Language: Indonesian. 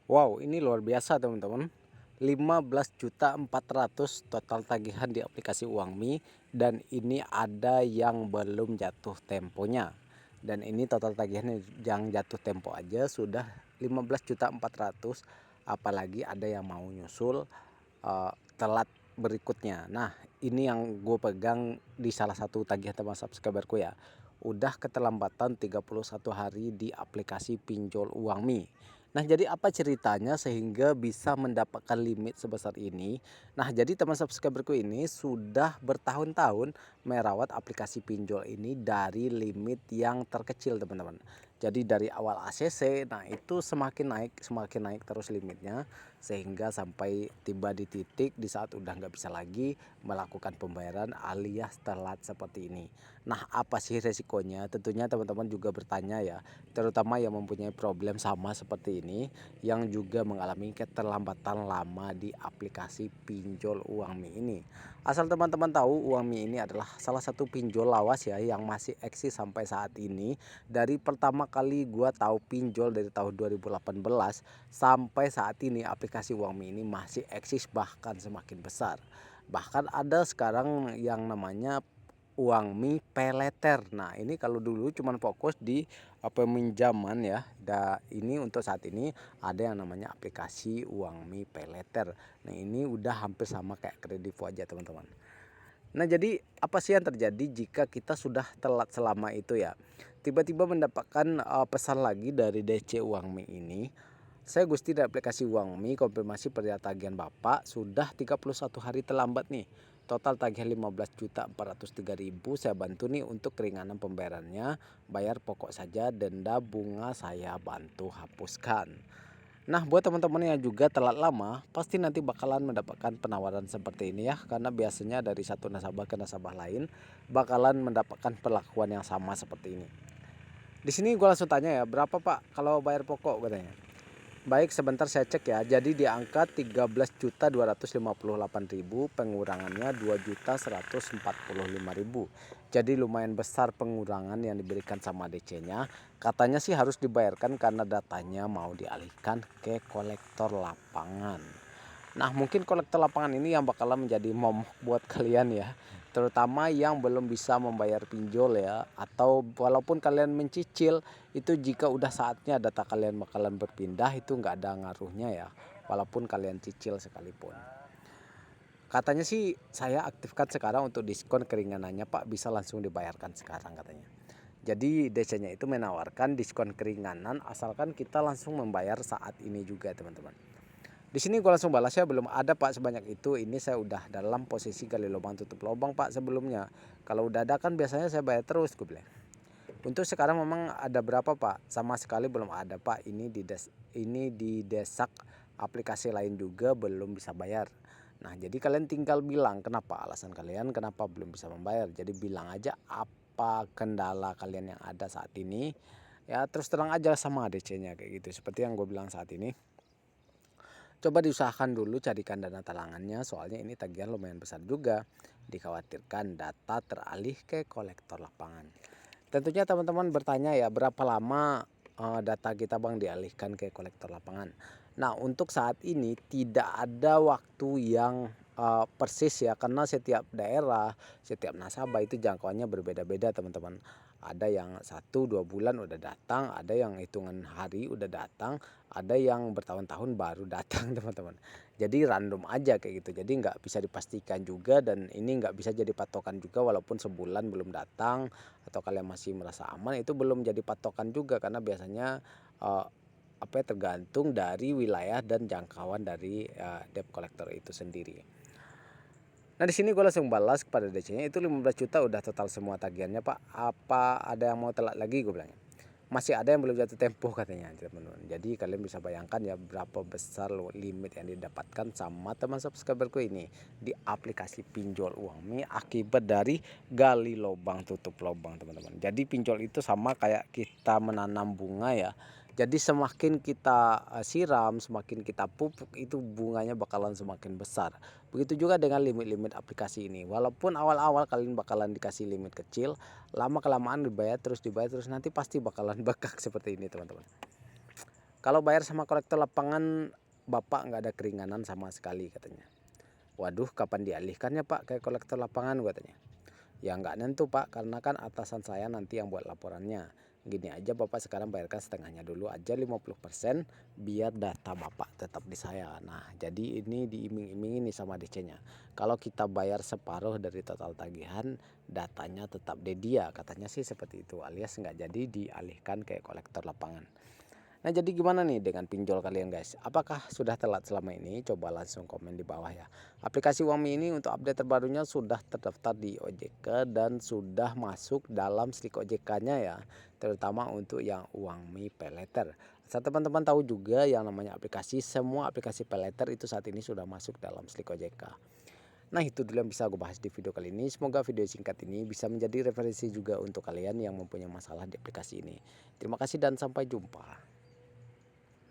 Wow, ini luar biasa teman-teman. 15.400.000 total tagihan di aplikasi Uangmi, dan ini ada yang belum jatuh temponya. Dan ini total tagihan yang jatuh tempo aja sudah 15.400.000, apalagi ada yang mau nyusul telat berikutnya. Nah, ini yang gue pegang di salah satu tagihan teman subscriberku ya. Udah keterlambatan 31 hari di aplikasi pinjol Uangmi. Nah, jadi apa ceritanya sehingga bisa mendapatkan limit sebesar ini? Nah, jadi teman subscriberku ini sudah bertahun-tahun merawat aplikasi pinjol ini dari limit yang terkecil, teman-teman. Jadi dari awal ACC, nah itu semakin naik terus limitnya, sehingga sampai tiba di titik di saat udah nggak bisa lagi melakukan pembayaran alias telat seperti ini. Nah, apa sih resikonya? Tentunya teman-teman juga bertanya ya, terutama yang mempunyai problem sama seperti ini, yang juga mengalami keterlambatan lama di aplikasi pinjol Uangmi ini. Asal teman-teman tahu, Uangmi ini adalah salah satu pinjol lawas ya yang masih eksis sampai saat ini. Dari pertama kali gua tahu pinjol dari tahun 2018 sampai saat ini, aplikasi Uangmi ini masih eksis, bahkan semakin besar. Bahkan ada sekarang yang namanya Uangmi Paylater. Nah, ini kalau dulu cuman fokus di peminjaman ya. Ini untuk saat ini ada yang namanya aplikasi Uangmi Paylater. Nah, ini udah hampir sama kayak Kredivo aja, teman-teman. Nah, jadi apa sih yang terjadi jika kita sudah telat selama itu ya? Tiba-tiba mendapatkan pesan lagi dari DC Uangmi ini. Saya Gusti dari aplikasi Uangmi, konfirmasi perihal tagihan Bapak sudah 31 hari terlambat nih. Total tagihan 15.403.000. Saya bantu nih untuk keringanan pembayarannya. Bayar pokok saja, denda bunga saya bantu hapuskan. Nah, buat teman-teman yang juga telat lama, pasti nanti bakalan mendapatkan penawaran seperti ini ya, karena biasanya dari satu nasabah ke nasabah lain bakalan mendapatkan perlakuan yang sama seperti ini. Di sini gue langsung tanya ya, berapa Pak kalau bayar pokok katanya? Baik, sebentar saya cek ya. Jadi di angka 13.258.000, pengurangannya 2.145.000. Jadi lumayan besar pengurangan yang diberikan sama DC-nya. Katanya sih harus dibayarkan karena datanya mau dialihkan ke kolektor lapangan. Nah, mungkin kolektor lapangan ini yang bakalan menjadi momok buat kalian ya, terutama yang belum bisa membayar pinjol ya, atau walaupun kalian mencicil, itu jika udah saatnya data kalian bakalan berpindah itu nggak ada ngaruhnya ya, walaupun kalian cicil sekalipun. Katanya sih saya aktifkan sekarang untuk diskon keringanannya Pak, bisa langsung dibayarkan sekarang katanya. Jadi DC-nya itu menawarkan diskon keringanan asalkan kita langsung membayar saat ini juga, teman-teman. Di sini gue langsung balas ya, belum ada Pak sebanyak itu. Ini saya udah dalam posisi gali lubang tutup lubang Pak sebelumnya. Kalau udah ada kan biasanya saya bayar terus, gue bilang. Untuk sekarang memang ada berapa Pak? Sama sekali belum ada Pak. Ini di desak aplikasi lain juga belum bisa bayar. Nah, jadi kalian tinggal bilang kenapa alasan kalian kenapa belum bisa membayar. Jadi bilang aja apa kendala kalian yang ada saat ini. Ya terus terang aja sama DC-nya kayak gitu. Seperti yang gue bilang saat ini. Coba diusahakan dulu carikan dana talangannya, soalnya ini tagihan lumayan besar juga. Dikhawatirkan data teralih ke kolektor lapangan. Tentunya teman-teman bertanya ya, berapa lama data kita Bang dialihkan ke kolektor lapangan. Nah, untuk saat ini tidak ada waktu yang persis ya, karena setiap daerah, setiap nasabah itu jangkauannya berbeda-beda, teman-teman. Ada yang 1-2 bulan udah datang, ada yang hitungan hari udah datang, ada yang bertahun-tahun baru datang, teman-teman. Jadi random aja kayak gitu, jadi nggak bisa dipastikan juga, dan ini nggak bisa jadi patokan juga. Walaupun sebulan belum datang atau kalian masih merasa aman, itu belum jadi patokan juga, karena biasanya tergantung dari wilayah dan jangkauan dari debt collector itu sendiri. Nah, di sini gue langsung balas kepada DC-nya, itu 15 juta udah total semua tagihannya Pak. Apa ada yang mau telat lagi, gue bilang. Masih ada yang belum jatuh tempo katanya, teman-teman. Jadi kalian bisa bayangkan ya berapa besar limit yang didapatkan sama teman subscriberku ini di aplikasi pinjol Uangmi akibat dari gali lubang tutup lubang, teman-teman. Jadi pinjol itu sama kayak kita menanam bunga ya. Jadi semakin kita siram, semakin kita pupuk, itu bunganya bakalan semakin besar. Begitu juga dengan limit-limit aplikasi ini. Walaupun awal-awal kalian bakalan dikasih limit kecil, lama kelamaan dibayar terus nanti pasti bakalan bekak seperti ini, teman-teman. Kalau bayar sama kolektor lapangan Bapak nggak ada keringanan sama sekali katanya. Waduh, kapan dialihkan ya Pak ke kolektor lapangan katanya. Ya nggak nentu Pak, karena kan atasan saya nanti yang buat laporannya. Gini aja Bapak sekarang bayarkan setengahnya dulu aja 50%, biar data Bapak tetap di saya. Nah jadi ini diiming-imingi nih sama DC-nya. Kalau kita bayar separuh dari total tagihan, datanya tetap di dia. Katanya sih seperti itu, alias nggak jadi dialihkan ke kolektor lapangan. Nah jadi gimana nih dengan pinjol kalian guys? Apakah sudah telat selama ini? Coba langsung komen di bawah ya. Aplikasi Uangmi ini untuk update terbarunya sudah terdaftar di OJK dan sudah masuk dalam slik OJK-nya ya. Terutama untuk yang Uangmi Paylater. Asal teman-teman tahu juga yang namanya aplikasi, semua aplikasi Paylater itu saat ini sudah masuk dalam slik OJK. Nah itu dulu yang bisa aku bahas di video kali ini. Semoga video singkat ini bisa menjadi referensi juga untuk kalian yang mempunyai masalah di aplikasi ini. Terima kasih dan sampai jumpa.